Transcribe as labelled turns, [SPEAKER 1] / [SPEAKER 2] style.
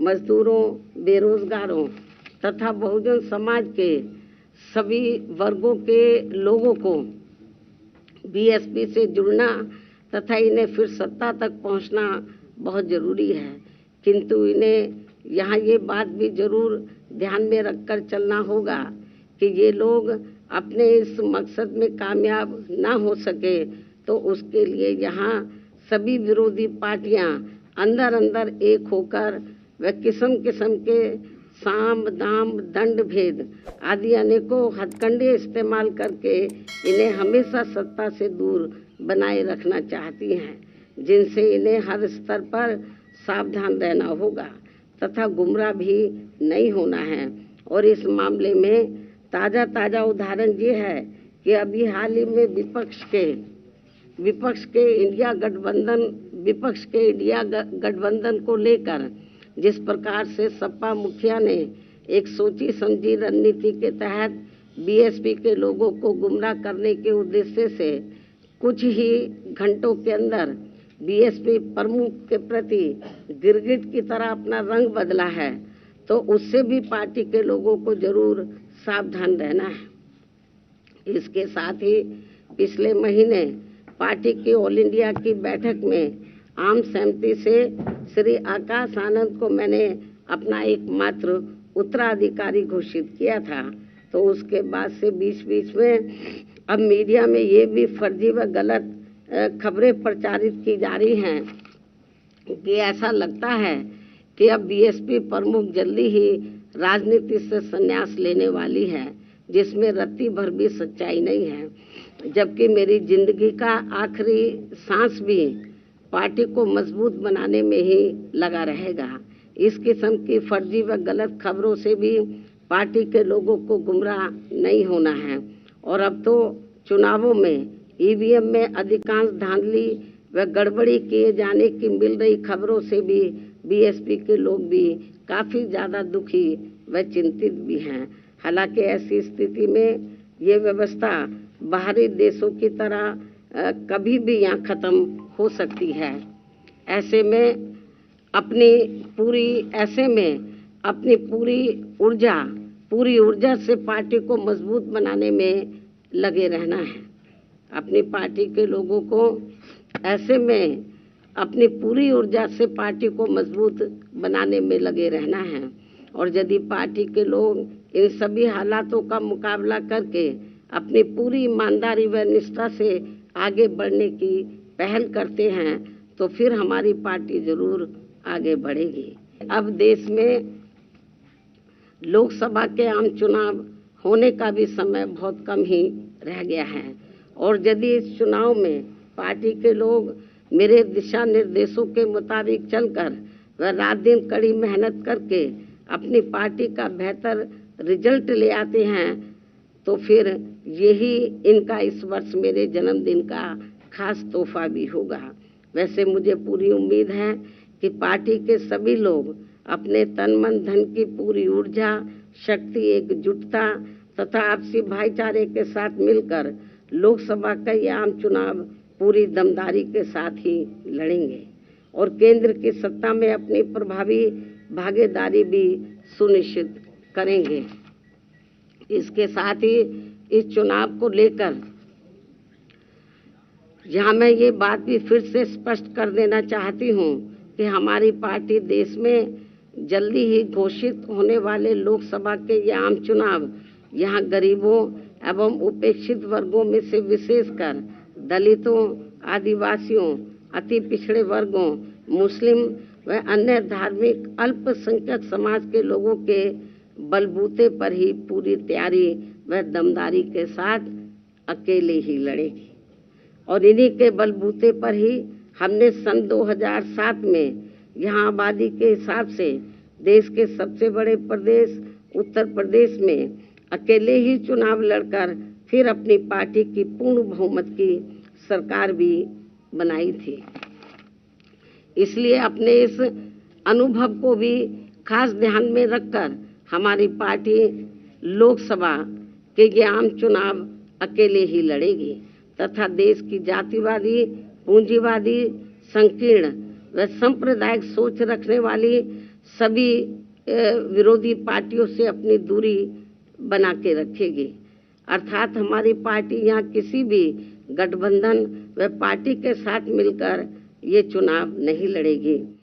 [SPEAKER 1] मजदूरों, बेरोजगारों तथा बहुजन समाज के सभी वर्गों के लोगों को बीएसपी से जुड़ना तथा इन्हें फिर सत्ता तक पहुंचना बहुत जरूरी है। किंतु इन्हें यहाँ ये बात भी जरूर ध्यान में रखकर चलना होगा कि ये लोग अपने इस मकसद में कामयाब ना हो सके तो उसके लिए यहाँ सभी विरोधी पार्टियां अंदर अंदर एक होकर व किस्म किस्म के साम दाम दंड भेद आदि अनेकों हथकंडे इस्तेमाल करके इन्हें हमेशा सत्ता से दूर बनाए रखना चाहती हैं, जिनसे इन्हें हर स्तर पर सावधान रहना होगा तथा गुमराह भी नहीं होना है। और इस मामले में ताज़ा उदाहरण ये है कि अभी हाल ही में विपक्ष के इंडिया गठबंधन को लेकर जिस प्रकार से सपा मुखिया ने एक सोची समझी रणनीति के तहत बीएसपी के लोगों को गुमराह करने के उद्देश्य से कुछ ही घंटों के अंदर बीएसपी प्रमुख के प्रति गिरगिट की तरह अपना रंग बदला है, तो उससे भी पार्टी के लोगों को जरूर सावधान रहना है। इसके साथ ही पिछले महीने पार्टी की ऑल इंडिया की बैठक में आम सहमति से श्री आकाश आनंद को मैंने अपना एकमात्र उत्तराधिकारी घोषित किया था, तो उसके बाद से बीच में अब मीडिया में ये भी फर्जी व गलत खबरें प्रचारित की जा रही हैं कि ऐसा लगता है कि अब बीएसपी प्रमुख जल्दी ही राजनीति से संन्यास लेने वाली है, जिसमें रत्ती भर भी सच्चाई नहीं है। जबकि मेरी जिंदगी का आखिरी सांस भी पार्टी को मजबूत बनाने में ही लगा रहेगा। इस किस्म की फर्जी व गलत खबरों से भी पार्टी के लोगों को गुमराह नहीं होना है। और अब तो चुनावों में ईवीएम में अधिकांश धांधली व गड़बड़ी किए जाने की मिल रही खबरों से भी बीएसपी के लोग भी काफ़ी ज़्यादा दुखी व चिंतित भी हैं। हालांकि ऐसी स्थिति में ये व्यवस्था बाहरी देशों की तरह कभी भी यहाँ ख़त्म हो सकती है। ऐसे में अपनी पूरी ऊर्जा से पार्टी को मजबूत बनाने में लगे रहना है। अपनी पार्टी के लोगों को ऐसे में अपनी पूरी ऊर्जा से पार्टी को मजबूत बनाने में लगे रहना है। और यदि पार्टी के लोग इन सभी हालातों का मुकाबला करके अपनी पूरी ईमानदारी व निष्ठा से आगे बढ़ने की पहल करते हैं तो फिर हमारी पार्टी जरूर आगे बढ़ेगी। अब देश में लोकसभा के आम चुनाव होने का भी समय बहुत कम ही रह गया है, और यदि इस चुनाव में पार्टी के लोग मेरे दिशा निर्देशों के मुताबिक चलकर व रात दिन कड़ी मेहनत करके अपनी पार्टी का बेहतर रिजल्ट ले आते हैं तो फिर यही इनका इस वर्ष मेरे जन्मदिन का खास तोहफा भी होगा। वैसे मुझे पूरी उम्मीद है कि पार्टी के सभी लोग अपने तन मन धन की पूरी ऊर्जा, शक्ति, एकजुटता तथा आपसी भाईचारे के साथ मिलकर लोकसभा का यह आम चुनाव पूरी दमदारी के साथ ही लड़ेंगे और केंद्र की सत्ता में अपनी प्रभावी भागीदारी भी सुनिश्चित करेंगे। इसके साथ ही इस चुनाव को लेकर यहाँ मैं ये बात भी फिर से स्पष्ट कर देना चाहती हूँ कि हमारी पार्टी देश में जल्दी ही घोषित होने वाले लोकसभा के ये आम चुनाव यहाँ गरीबों एवं उपेक्षित वर्गों में से विशेषकर दलितों, आदिवासियों, अति पिछड़े वर्गों, मुस्लिम व अन्य धार्मिक अल्पसंख्यक समाज के लोगों के बलबूते पर ही पूरी तैयारी व दमदारी के साथ अकेले ही लड़ेगी। और इन्हीं के बलबूते पर ही हमने सन 2007 में यहाँ आबादी के हिसाब से देश के सबसे बड़े प्रदेश उत्तर प्रदेश में अकेले ही चुनाव लड़कर फिर अपनी पार्टी की पूर्ण बहुमत की सरकार भी बनाई थी। इसलिए अपने इस अनुभव को भी खास ध्यान में रखकर हमारी पार्टी लोकसभा के ये आम चुनाव अकेले ही लड़ेगी तथा देश की जातिवादी, पूंजीवादी, संकीर्ण व सांप्रदायिक सोच रखने वाली सभी विरोधी पार्टियों से अपनी दूरी बना के रखेगी। अर्थात हमारी पार्टी यहाँ किसी भी गठबंधन व पार्टी के साथ मिलकर ये चुनाव नहीं लड़ेगी।